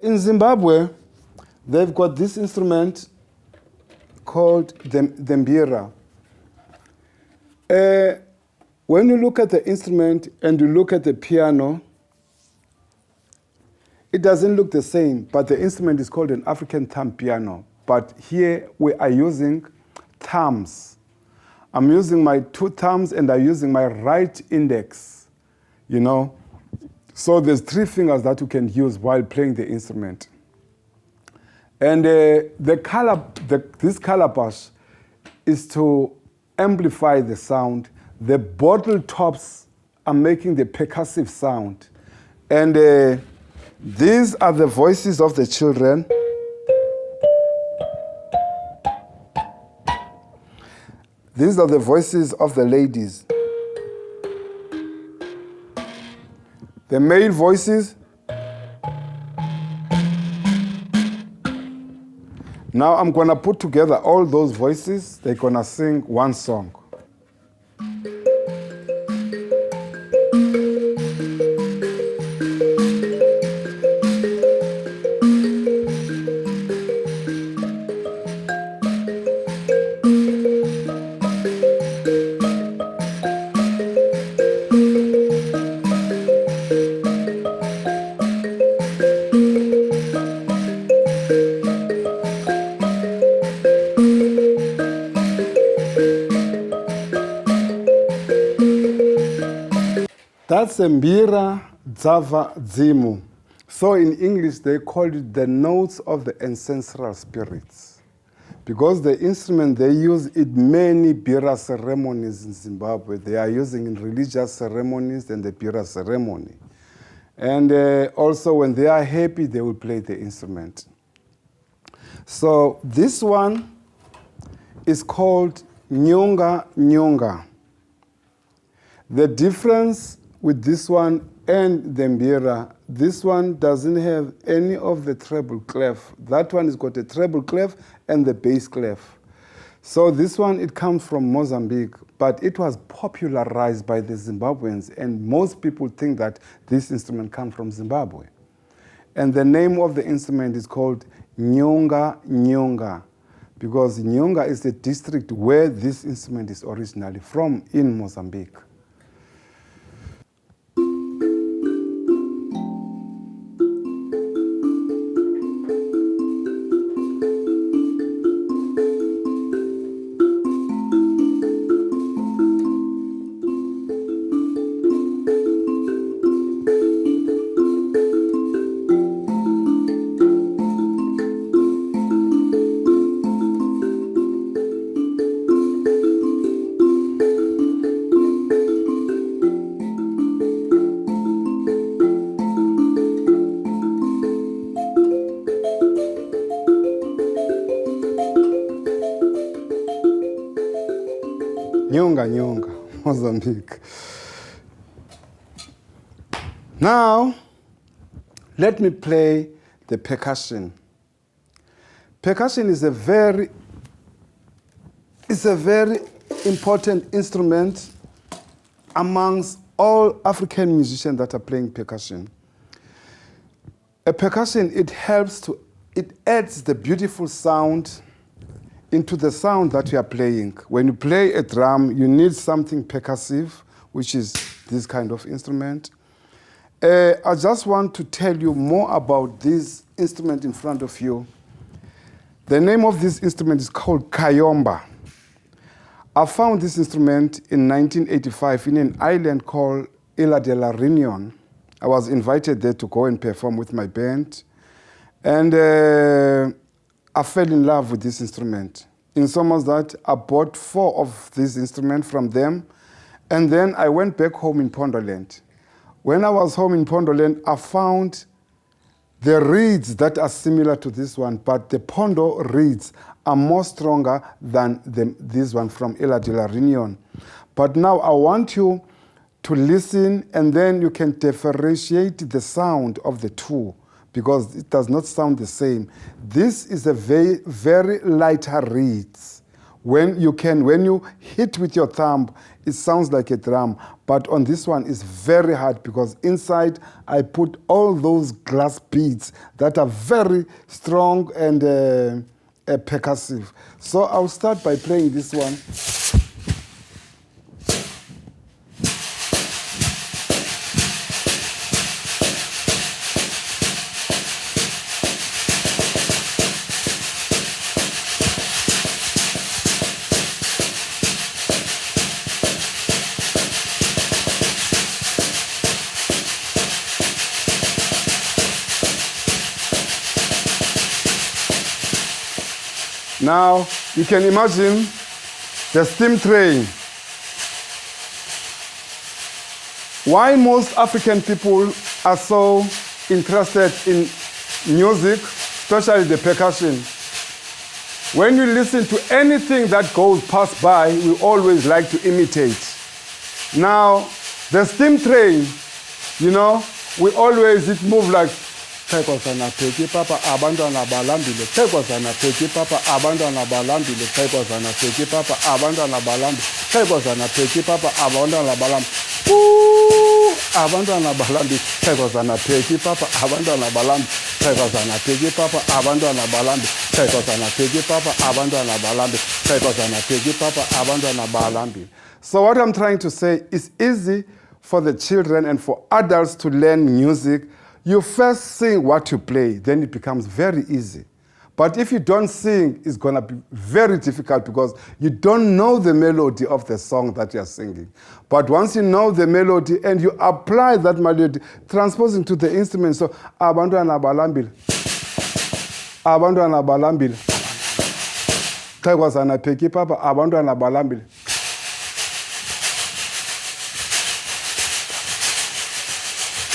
In Zimbabwe, they've got this instrument called the mbira. When you look at the instrument and you look at the piano, it doesn't look the same, but the instrument is called an African thumb piano. But here we are using thumbs. I'm using my 2 thumbs and I'm using my right index, you know. So there's 3 fingers that you can use while playing the instrument. And this calabash is to amplify the sound. The bottle tops are making the percussive sound. And these are the voices of the children. These are the voices of the ladies. The male voices. Now I'm going to put together all those voices. They're going to sing one song. That's a mbira dzava dzimu. So in English they call it the notes of the ancestral spirits. Because the instrument, they use it many bira ceremonies in Zimbabwe. They are using in religious ceremonies and the bira ceremony. And also when they are happy, they will play the instrument. So this one is called nyonga nyonga. The difference with this one and the mbira, this one doesn't have any of the treble clef. That one has got a treble clef and the bass clef. So this one, it comes from Mozambique, but it was popularized by the Zimbabweans, and most people think that this instrument comes from Zimbabwe. And the name of the instrument is called nyonga nyonga, because Nyonga is the district where this instrument is originally from in Mozambique. Nyonga nyonga, Mozambique. Now, let me play the percussion. Percussion is a very important instrument amongst all African musicians that are playing percussion. A percussion, it adds the beautiful sound into the sound that you are playing. When you play a drum, you need something percussive, which is this kind of instrument. I just want to tell you more about this instrument in front of you. The name of this instrument is called kayomba. I found this instrument in 1985 in an island called Ilha de la Réunion. I was invited there to go and perform with my band. And I fell in love with this instrument. In so much that I bought 4 of these instruments from them. And then I went back home in Pondoland. When I was home in Pondoland, I found the reeds that are similar to this one, but the Pondo reeds are more stronger than this one from Ilha de la Réunion. But now I want you to listen, and then you can differentiate the sound of the two, because it does not sound the same. This is a very lighter reeds. When you hit with your thumb, it sounds like a drum. But on this one, it's very hard because inside I put all those glass beads that are very strong and percussive. So I'll start by playing this one. Now, you can imagine the steam train. Why most African people are so interested in music, especially the percussion. When you listen to anything that goes past by, we always like to imitate. Now, the steam train, you know, it moves like Papa abandona balambile Papa abandona balambile Papa abandona balambile Papa abandona balambile abandona balambile Papa abandona balambile Papa abandona balambile Papa abandona balambile Papa abandona balambile. So what I'm trying to say is easy for the children and for adults to learn music. You first sing what you play, then it becomes very easy. But if you don't sing, it's going to be very difficult because you don't know the melody of the song that you're singing. But once you know the melody and you apply that melody, transposing to the instrument, so abantwana balambile, abantwana balambile, xekwazana pheki papa, abantwana balambile.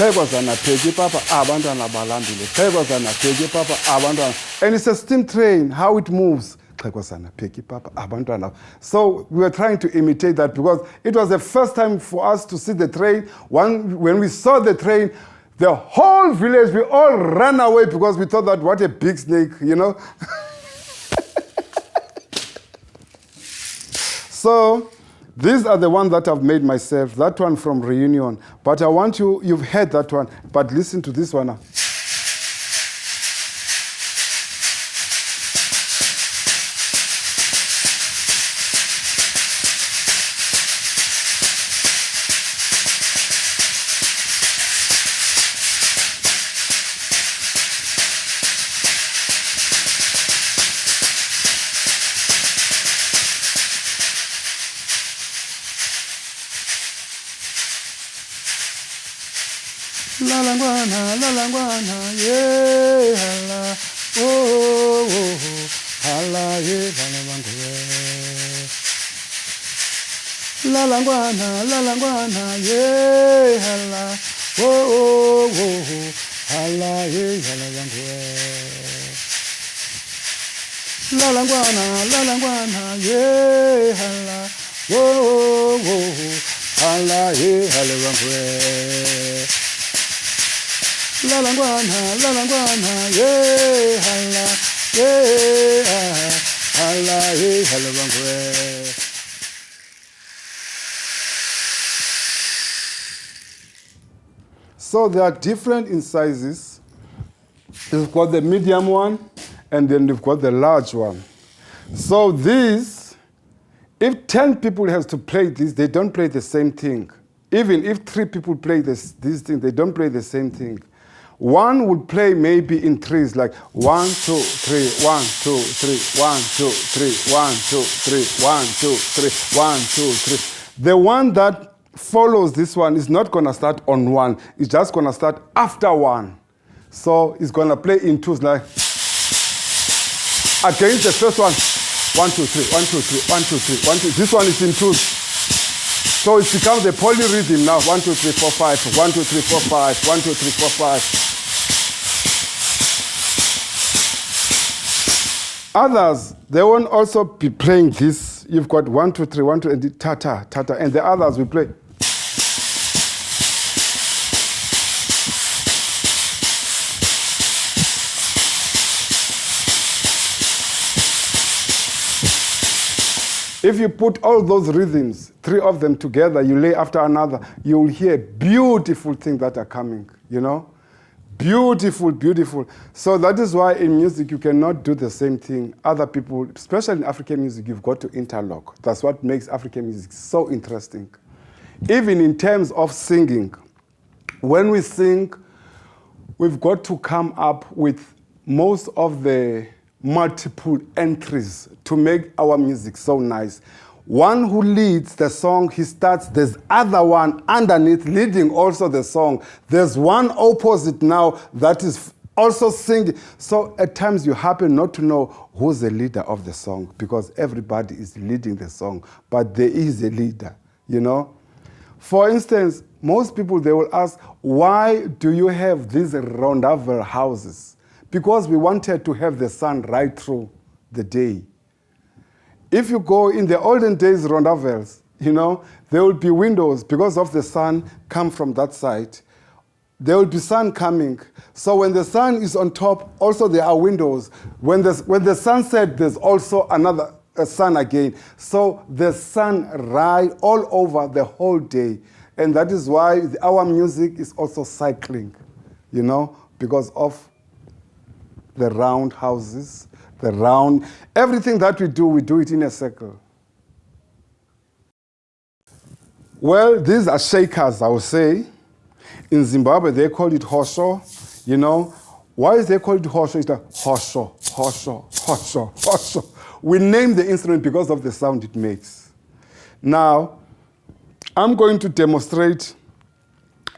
Papa, Papa, and it's a steam train, how it moves. So we were trying to imitate that because it was the first time for us to see the train. When we saw the train, the whole village, we all ran away because we thought that what a big snake, you know. So these are the ones that I've made myself, that one from Reunion. But I want you've heard that one, but listen to this one now. Lalangwana, yeah, hala, oh, oh, oh, hala, yeah, lalangwana, yeah, hala, oh, oh, oh, hala, yeah, lalangwana, yeah, hala, oh, oh, hala, yeah, Lalangwana, yeah, hala, yeah, hala, So they are different in sizes. You've got the medium one, and then you've got the large one. So these, if 10 people have to play this, they don't play the same thing. Even if 3 people play this thing, they don't play the same thing. One would play maybe in threes, like 1, 2, 3, 1, 2, 3, 1, 2, 3, 1, 2, 3, 1, 2, 3, 1, 2, 3. The one that follows this one is not going to start on 1. It's just going to start after 1. So it's going to play in twos, like against the first one. 1, 2, 3, 1, 2, 3, 1, 2, 3, 1, 2. This one is in twos. So it becomes a polyrhythm now. 1, 2, 3, 4, 5. 1, 2, 3, 4, 5. 1, 2, 3, 4, 5. Others, they won't also be playing this. You've got 1, 2, 3, 1, 2, and ta-ta, ta-ta. And the others will play. If you put all those rhythms, 3 of them together, you lay after another, you will hear beautiful things that are coming, you know? Beautiful, beautiful. So that is why in music you cannot do the same thing. Other people, especially in African music, you've got to interlock. That's what makes African music so interesting. Even in terms of singing, when we sing, we've got to come up with most of the multiple entries to make our music so nice. One who leads the song, he starts, there's other one underneath leading also the song. There's one opposite now that is also singing. So at times you happen not to know who's the leader of the song because everybody is leading the song, but there is a leader, you know. For instance, most people, they will ask, why do you have these rondavel houses? Because we wanted to have the sun right through the day. If you go in the olden days rondavels, you know, there will be windows because of the sun come from that side. There will be sun coming. So when the sun is on top, also there are windows. When the sun sets, there's also another sun again. So the sun rise all over the whole day. And that is why our music is also cycling, you know, because of the round houses. Everything that we do it in a circle. Well, these are shakers, I would say. In Zimbabwe, they call it hosho, you know. Why is they call it hosho? It's like hosho, hosho, hosho, hosho. We name the instrument because of the sound it makes. Now, I'm going to demonstrate.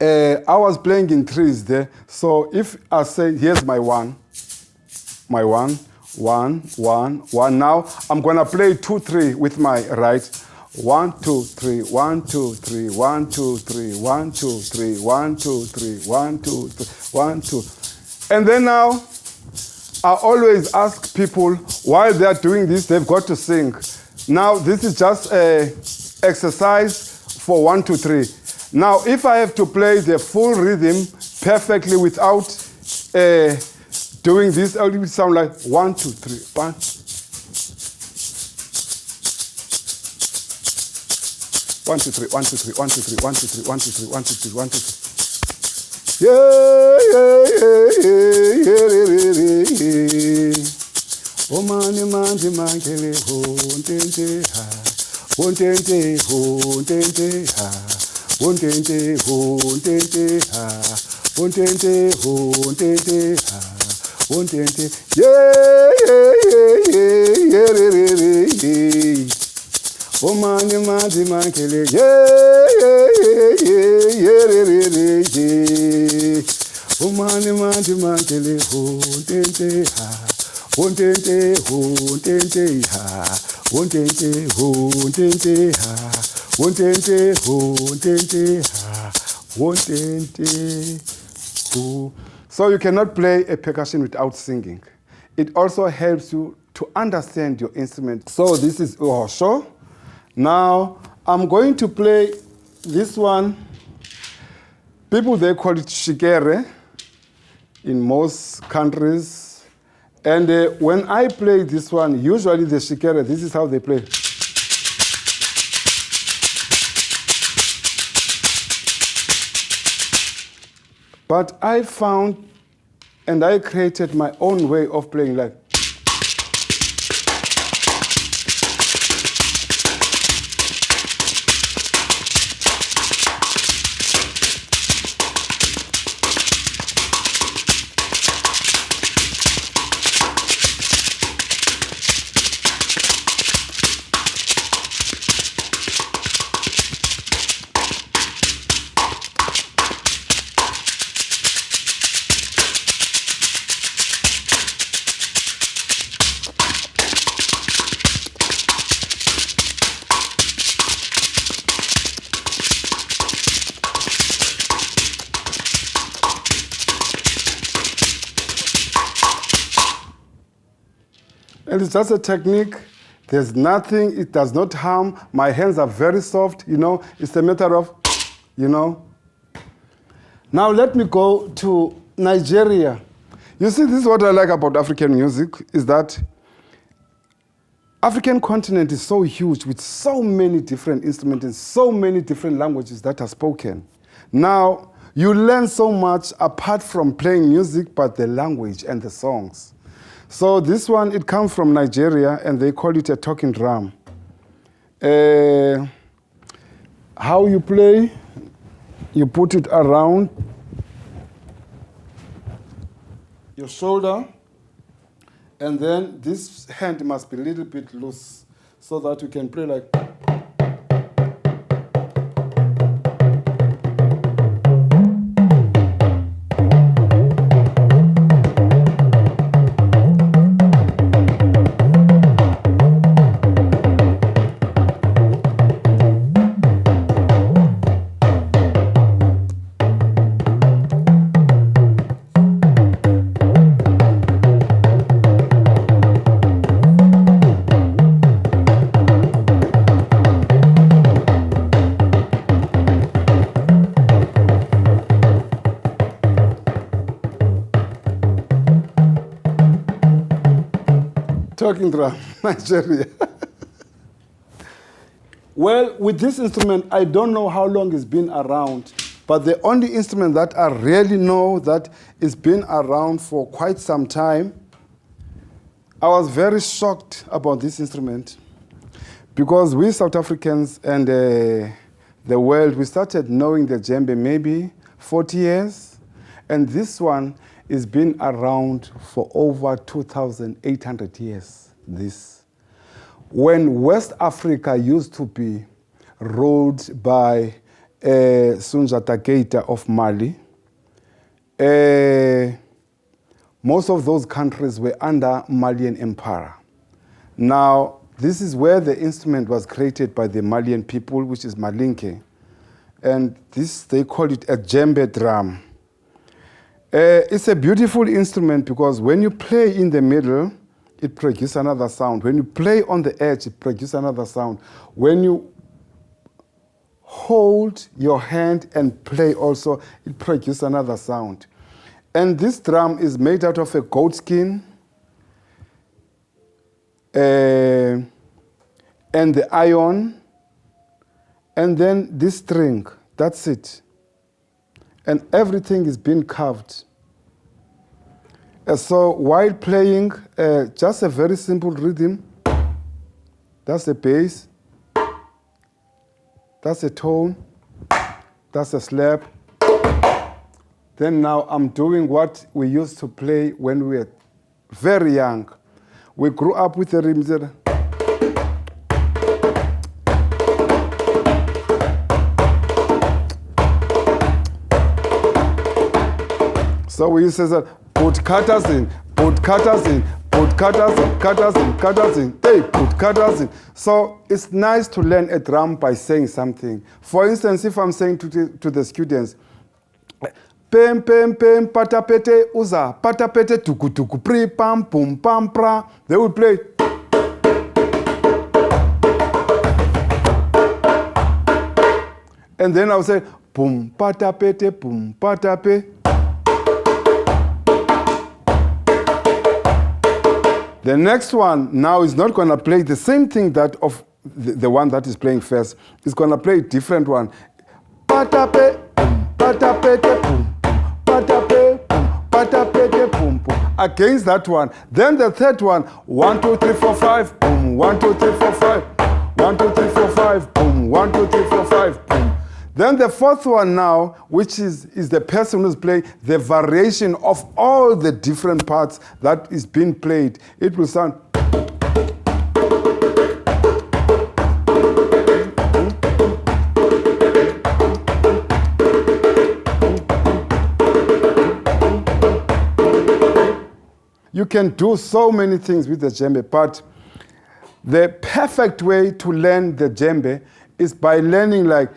I was playing in 3s there. So if I say, here's my one, 1, 1, 1. Now I'm gonna play 2, 3 with my right. 1, 2, 3, 1, 2, 3, 1, 2, 3, 1, 2, 3, 1, 2, 3, 1, 2, 3, 1, 2. And then now I always ask people while they are doing this, they've got to sing. Now this is just a exercise for 1, 2, 3. Now if I have to play the full rhythm perfectly without doing this, it will sound like 1, 2, 3, 1. One, two, three, 1, 2, 3, 1, 2, 3, 1, 2, 3, 1, 2, 3, 1, 2, 3, 1, 2, 3. Yeah, yeah, yeah, yeah, yeah, yeah. Oh, man, mankele, ho, tente, ha. Tente, ho, tente, ha. Tente, ho, tente, ha. Tente, ho, tente, ha. Tente, yeah, yeah, yeah, yeah, yeah, yeah. Oh, man, mankele, yeah, yeah, yeah, yeah, yeah, yeah. Oh, man, mankele, ho, tente, ha. Tente, ho, tente, ha. Tente, ho, tente, ha. Tente, ho, tente, ha. Tente, ho. So you cannot play a percussion without singing. It also helps you to understand your instrument. So this is Uhosho. Now I'm going to play this one. People, they call it shikere in most countries. And when I play this one, usually the shikere, this is how they play. But I found and I created my own way of playing, like. And it's just a technique. There's nothing, it does not harm. My hands are very soft, you know. It's a matter of, you know. Now let me go to Nigeria. You see, this is what I like about African music, is that African continent is so huge with so many different instruments and so many different languages that are spoken. Now, you learn so much apart from playing music, but the language and the songs. So this one, it comes from Nigeria, and they call it a talking drum. How you play, you put it around your shoulder, and then this hand must be a little bit loose so that you can play like. Talking drum, Nigeria. Well, with this instrument, I don't know how long it's been around, but the only instrument that I really know that it's been around for quite some time, I was very shocked about this instrument because we South Africans and the world, we started knowing the djembe maybe 40 years, and this one has been around for over 2,800 years. This. When West Africa used to be ruled by Sunjata Keita of Mali, most of those countries were under Malian Empire. Now, this is where the instrument was created by the Malian people, which is Malinke. And this, they call it a djembe drum. It's a beautiful instrument because when you play in the middle, it produces another sound. When you play on the edge, it produces another sound. When you hold your hand and play also, it produces another sound. And this drum is made out of a goat skin and the iron, and then this string, that's it. And everything is being carved. So while playing, just a very simple rhythm, that's the bass, that's a tone, that's a slap. Then now I'm doing what we used to play when we were very young. We grew up with the rhythm. So we used to say, put cutters in, put cutters in, put cutters in, cutters in, cutters in, hey, put cutters in. So it's nice to learn a drum by saying something. For instance, if I'm saying to the students, pem pem pem patapete uza, patapete tuku tuku pri pam pum pam pra, they will play. And then I'll say, pum patapete pum patape. The next one now is not going to play the same thing that of the one that is playing first. It's going to play a different one. Patape, patapete, pum, patape, pum, patapete, pum, pum. Against that one. Then the third one, 1, 2, 3, 4, 5, boom, 1, 2, 3, 4, 5, 1, 2, 3, 4, 5, boom, 1, 2, 3, 4, 5, boom. Then the fourth one now, which is the person who's playing the variation of all the different parts that is being played. It will sound. You can do so many things with the djembe, but the perfect way to learn the djembe is by learning like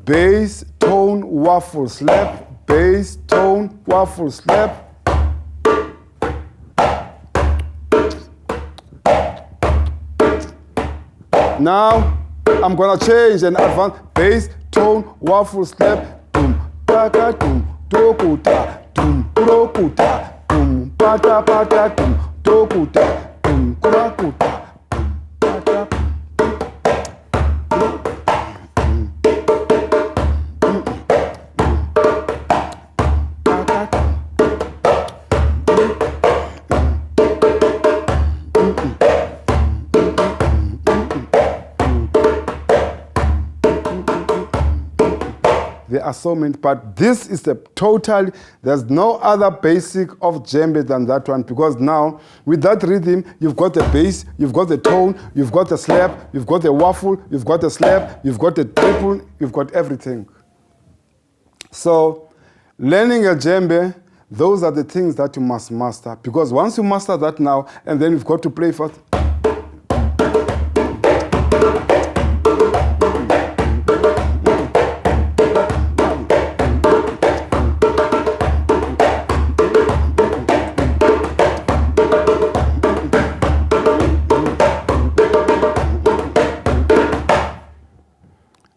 bass, tone, waffle, slap, bass, tone, waffle, slap. Now, I'm gonna change and advance. Bass, tone, waffle, slap, boom, taka, boom, dokuta, boom, dokuta, boom, pata, pata, boom, dokuta, boom, kurakuta, boom, are so many, but this is the total, there's no other basic of djembe than that one, because now with that rhythm, you've got the bass, you've got the tone, you've got the slap, you've got the waffle, you've got the slap, you've got the triple, you've got everything. So learning a djembe, those are the things that you must master, because once you master that now, and then you've got to play first.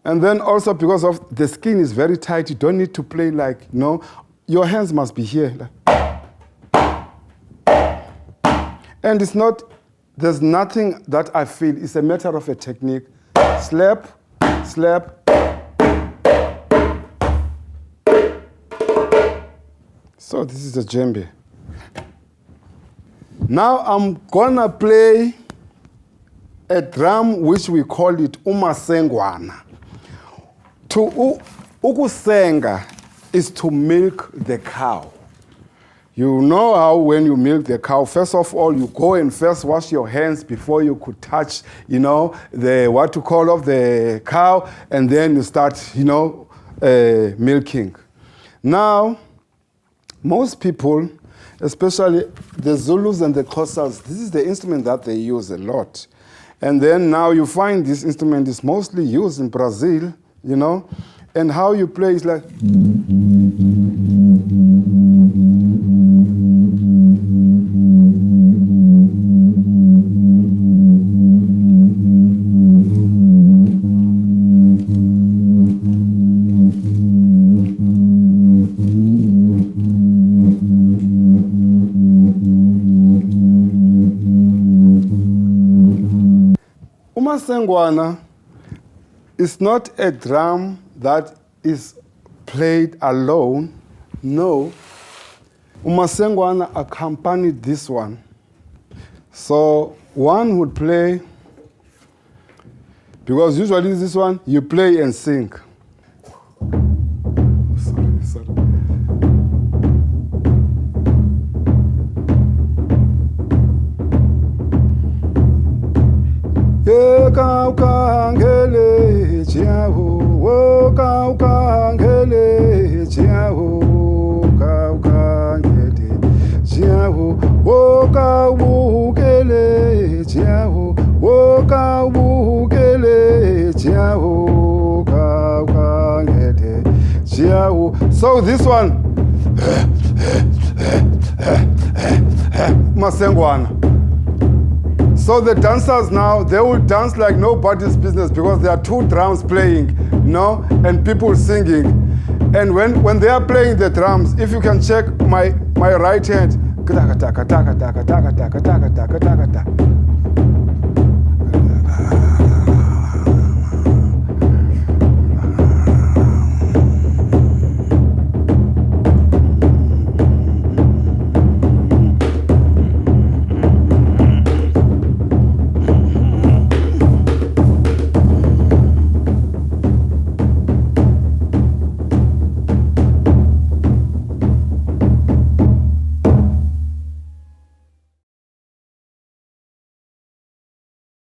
And then also because of the skin is very tight, you don't need to play like, your hands must be here. And it's not, there's nothing that I feel, it's a matter of a technique. Slap, slap. So this is the djembe. Now I'm gonna play a drum which we call it umasengwana. To ukusenga is to milk the cow. You know how when you milk the cow, first of all, you go and first wash your hands before you could touch, the what to call of the cow, and then you start, milking. Now, most people, especially the Zulus and the Xhosas, this is the instrument that they use a lot. And then now you find this instrument is mostly used in Brazil, and how you play is like. Umasengwana is not a drum that is played alone. No. Umasengwana accompanied this one. So one would play, because usually this one, you play and sing. Sorry. Kaukangele jiahu, wo kaukangele jiahu, kaukangele jiahu, wo kaukele jiahu, wo kaukele jiahu, kaukangele jiahu. So this one, Masengwana. So the dancers now, they will dance like nobody's business, because there are two drums playing, and people singing. And when they are playing the drums, if you can check my right hand,